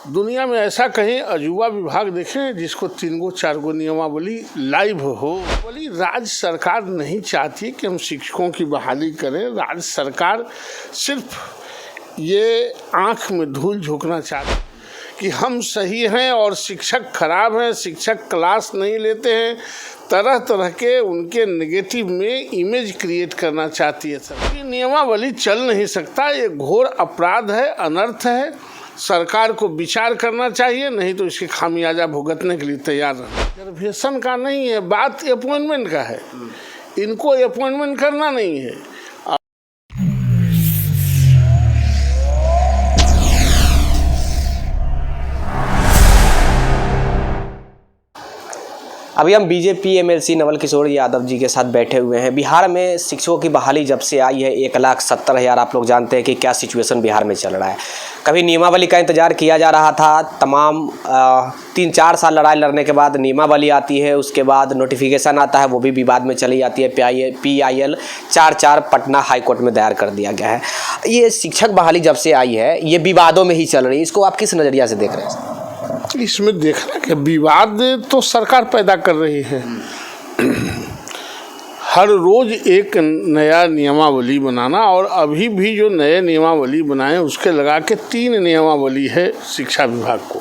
दुनिया में ऐसा कहीं अजूबा विभाग देखें जिसको 3 गो 4 गो नियमावली लाइव हो। बोली राज्य सरकार नहीं चाहती कि हम शिक्षकों की बहाली करें। राज्य सरकार सिर्फ ये आंख में धूल झोंकना चाहती कि हम सही हैं और शिक्षक खराब हैं, शिक्षक क्लास नहीं लेते हैं, तरह तरह के उनके नेगेटिव में इमेज क्रिएट करना चाहती है। सर ये नियमावली चल नहीं सकता, ये घोर अपराध है, अनर्थ है। सरकार को विचार करना चाहिए, नहीं तो इसके खामियाजा भुगतने के लिए तैयार रहना। रिजर्वेशन का नहीं है, बात अपॉइंटमेंट का है। इनको अपॉइंटमेंट करना नहीं है। अभी हम बीजेपी एमएलसी नवल किशोर यादव जी के साथ बैठे हुए हैं। बिहार में शिक्षकों की बहाली जब से आई है 1,70,000, आप लोग जानते हैं कि क्या सिचुएशन बिहार में चल रहा है। कभी नियमावली का इंतजार किया जा रहा था, तमाम 3-4 साल लड़ाई लड़ने के बाद नियमावली आती है, उसके बाद नोटिफिकेशन आता है, वो भी विवाद में चली जाती है। PIL 4 पटना हाई कोर्ट में दायर कर दिया गया है। ये शिक्षक बहाली जब से आई है ये विवादों में ही चल रही है, इसको आप किस नज़रिया से देख रहे हैं? इसमें देखना कि विवाद तो सरकार पैदा कर रही है। हर रोज एक नया नियमावली बनाना, और अभी भी जो नए नियमावली बनाए उसके लगा के 3 नियमावली है शिक्षा विभाग को।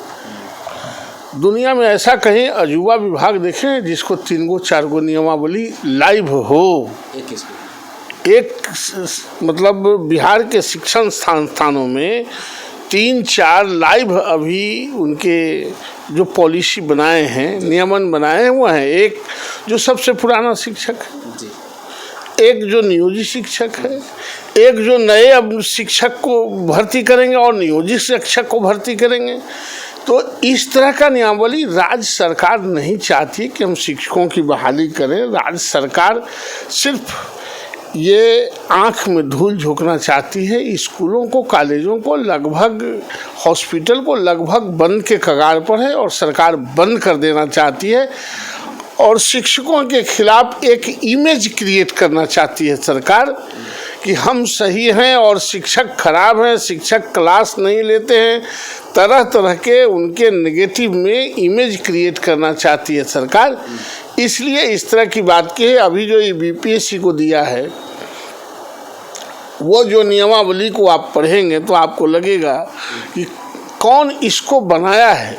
दुनिया में ऐसा कहीं अजूबा विभाग देखें जिसको 3 गो 4 गो नियमावली लाइव हो। एक मतलब बिहार के शिक्षण स्थानों में 3-4 लाइव अभी उनके जो पॉलिसी बनाए हैं, नियमन बनाए हैं, वो हैं। एक जो सबसे पुराना शिक्षक है, एक जो नियोजित शिक्षक है, एक जो नए अब शिक्षक को भर्ती करेंगे और नियोजित शिक्षक को भर्ती करेंगे। तो इस तरह का नियमावली राज्य सरकार नहीं चाहती कि हम शिक्षकों की बहाली करें। राज्य सरकार सिर्फ ये आंख में धूल झोंकना चाहती है। स्कूलों को, कॉलेजों को, लगभग हॉस्पिटल को लगभग बंद के कगार पर है और सरकार बंद कर देना चाहती है। और शिक्षकों के खिलाफ एक इमेज क्रिएट करना चाहती है सरकार कि हम सही हैं और शिक्षक खराब हैं, शिक्षक क्लास नहीं लेते हैं, तरह तरह के उनके नेगेटिव में इमेज क्रिएट करना चाहती है सरकार। इसलिए इस तरह की बात की है। अभी जो ये BPSC को दिया है, वो जो नियमावली को आप पढ़ेंगे तो आपको लगेगा कि कौन इसको बनाया है।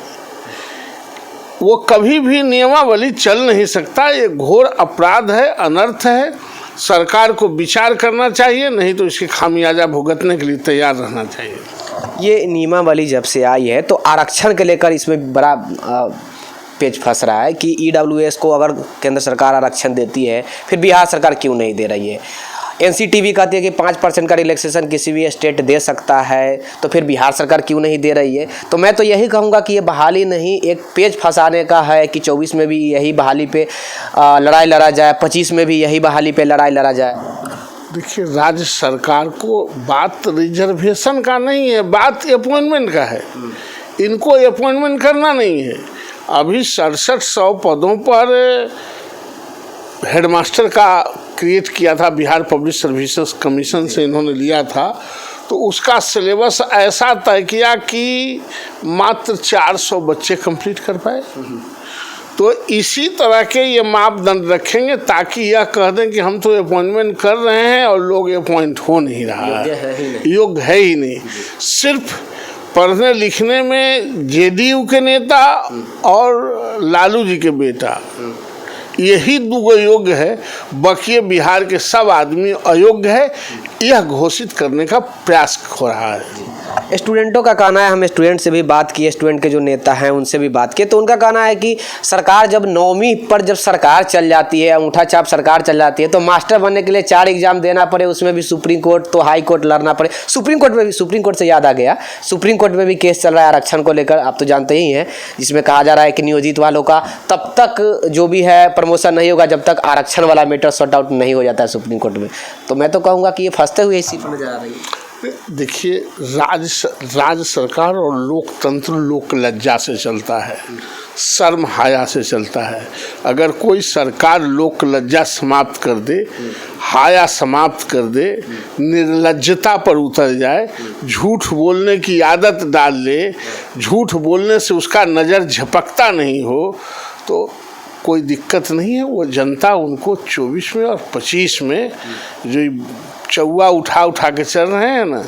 वो कभी भी नियमावली चल नहीं सकता, ये घोर अपराध है, अनर्थ है। सरकार को विचार करना चाहिए, नहीं तो इसके खामियाजा भुगतने के लिए तैयार रहना चाहिए। ये नियमावली जब से आई है तो आरक्षण के लेकर इसमें बड़ा पेच फंस रहा है कि EWS को अगर केंद्र सरकार आरक्षण देती है, फिर बिहार सरकार क्यों नहीं दे रही है। NCTV कहती है कि 5% का रिलैक्सेशन किसी भी स्टेट दे सकता है, तो फिर बिहार सरकार क्यों नहीं दे रही है। तो मैं तो यही कहूँगा कि ये बहाली नहीं, एक पेच फंसाने का है कि 24 में भी यही बहाली पे लड़ाई लड़ा जाए, 25 में भी यही बहाली पे लड़ाई लड़ा जाए। देखिए, राज्य सरकार को बात रिजर्वेशन का नहीं है, बात अपॉइंटमेंट का है। इनको अपॉइंटमेंट करना नहीं है। अभी 6700 पदों पर हेडमास्टर का क्रिएट किया था, बिहार पब्लिक सर्विसेज कमीशन से इन्होंने लिया था। तो उसका सिलेबस ऐसा तय किया कि मात्र 400 बच्चे कंप्लीट कर पाए। तो इसी तरह के ये मापदंड रखेंगे ताकि यह कह दें कि हम तो अपॉइंटमेंट कर रहे हैं और लोग अपॉइंट हो नहीं रहा है, योग्य है ही नहीं। सिर्फ पढ़ने लिखने में JDU के नेता और लालू जी के बेटा, यही 2 योग्य है, बाकी बिहार के सब आदमी अयोग्य है। यह घोषित करने का प्रयास हो रहा है। स्टूडेंटों का कहना है, हम स्टूडेंट से भी बात किए, स्टूडेंट के जो नेता हैं उनसे भी बात किए, तो उनका कहना है कि सरकार जब 9वीं पर जब सरकार चल जाती है, अंगूठा छाप सरकार चल जाती है, तो मास्टर बनने के लिए 4 एग्जाम देना पड़े, उसमें भी सुप्रीम कोर्ट तो हाई कोर्ट लड़ना पड़े। सुप्रीम कोर्ट से याद आ गया, सुप्रीम कोर्ट में भी केस चल रहा है आरक्षण को लेकर, आप तो जानते ही हैं, जिसमें कहा जा रहा है कि नियोजित वालों का तब तक जो भी है प्रमोशन नहीं होगा जब तक आरक्षण वाला मैटर सॉर्ट आउट नहीं हो जाता है सुप्रीम कोर्ट में। तो मैं तो कहूँगा कि ये फंसते हुए इसी पर नजर आ रही है। देखिए, राज्य सरकार और लोकतंत्र लोक लज्जा से चलता है, शर्म हाया से चलता है। अगर कोई सरकार लोक लज्जा समाप्त कर दे, हाया समाप्त कर दे, निर्लज्जता पर उतर जाए, झूठ बोलने की आदत डाल ले, झूठ बोलने से उसका नज़र झपकता नहीं हो, तो कोई दिक्कत नहीं है। वो जनता उनको 24 में और 25 में जो चौवा उठा के चल रहे हैं ना,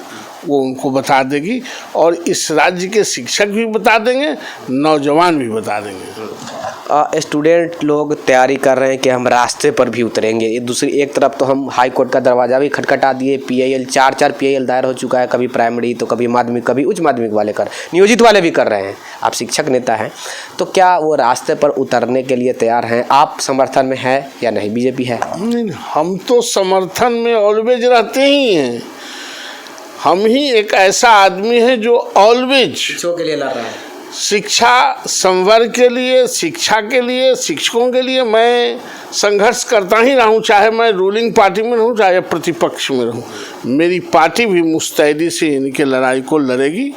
वो उनको बता देगी, और इस राज्य के शिक्षक भी बता देंगे, नौजवान भी बता देंगे। स्टूडेंट लोग तैयारी कर रहे हैं कि हम रास्ते पर भी उतरेंगे। ये दूसरी एक तरफ तो हम हाई कोर्ट का दरवाज़ा भी खटखटा दिए, PIL 4 PIL दायर हो चुका है, कभी प्राइमरी तो कभी माध्यमिक, कभी उच्च माध्यमिक वाले नियोजित वाले भी कर रहे हैं। आप शिक्षक नेता हैं, तो क्या वो रास्ते पर उतरने के लिए तैयार हैं? आप समर्थन में है या नहीं? BJP है? नहीं, हम तो समर्थन में ऑलवेज रहते ही हैं। हम ही एक ऐसा आदमी है जो ऑलवेज शिक्षकों के लिए लड़ रहा है, शिक्षा संवर्ग के लिए, शिक्षा के लिए, शिक्षकों के लिए मैं संघर्ष करता ही रहूं, चाहे मैं रूलिंग पार्टी में रहूं, चाहे प्रतिपक्ष में रहूं। मेरी पार्टी भी मुस्तैदी से इनके लड़ाई को लड़ेगी,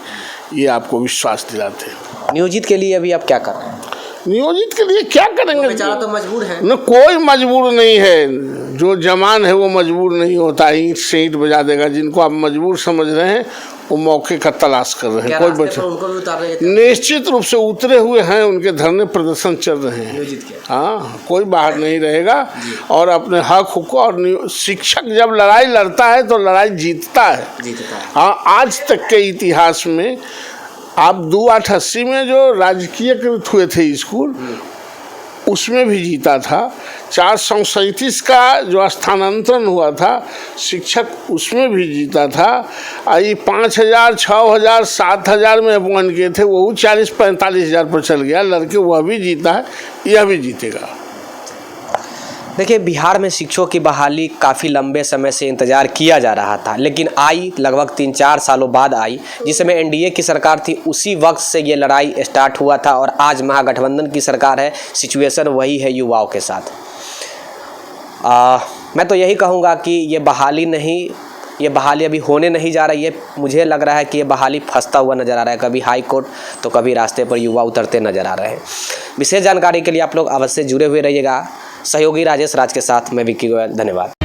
ये आपको विश्वास दिलाते हैं। नियोजित के लिए अभी आप क्या कर रहे हैं? नियोजित के लिए क्या करेंगे? बेचारा तो मजबूर है न, कोई मजबूर नहीं है। जो जवान है वो मजबूर नहीं होता, ईंट से ईंट बजा देगा। जिनको आप मजबूर समझ रहे हैं वो मौके का तलाश कर रहे हैं। कोई बच्चा निश्चित रूप से उतरे हुए हैं, उनके धरने प्रदर्शन चल रहे हैं। हाँ, कोई बाहर नहीं रहेगा, और अपने हक को, और शिक्षक जब लड़ाई लड़ता है तो लड़ाई जीतता है। हाँ, आज तक के इतिहास में आप 2880 में जो राजकीयकृत हुए थे स्कूल, उसमें भी जीता था। 437 का जो स्थानांतरण हुआ था शिक्षक, उसमें भी जीता था। ये 5000, 6000, 7000 में अपॉइंट किए थे, वो 40-45 हज़ार पर चल गया। लड़के वह भी जीता है, यह भी जीतेगा। देखिए, बिहार में शिक्षकों की बहाली काफ़ी लंबे समय से इंतज़ार किया जा रहा था, लेकिन आई लगभग 3-4 सालों बाद आई। जिस समय NDA की सरकार थी, उसी वक्त से ये लड़ाई स्टार्ट हुआ था, और आज महागठबंधन की सरकार है, सिचुएशन वही है युवाओं के साथ। मैं तो यही कहूँगा कि ये बहाली अभी होने नहीं जा रही है। मुझे लग रहा है कि ये बहाली फंसता हुआ नज़र आ रहा है, कभी हाई कोर्ट तो कभी रास्ते पर युवा उतरते नज़र आ रहे हैं। विशेष जानकारी के लिए आप लोग अवश्य जुड़े हुए रहिएगा। सहयोगी राजेश राज के साथ मैं विक्की गोयल, धन्यवाद।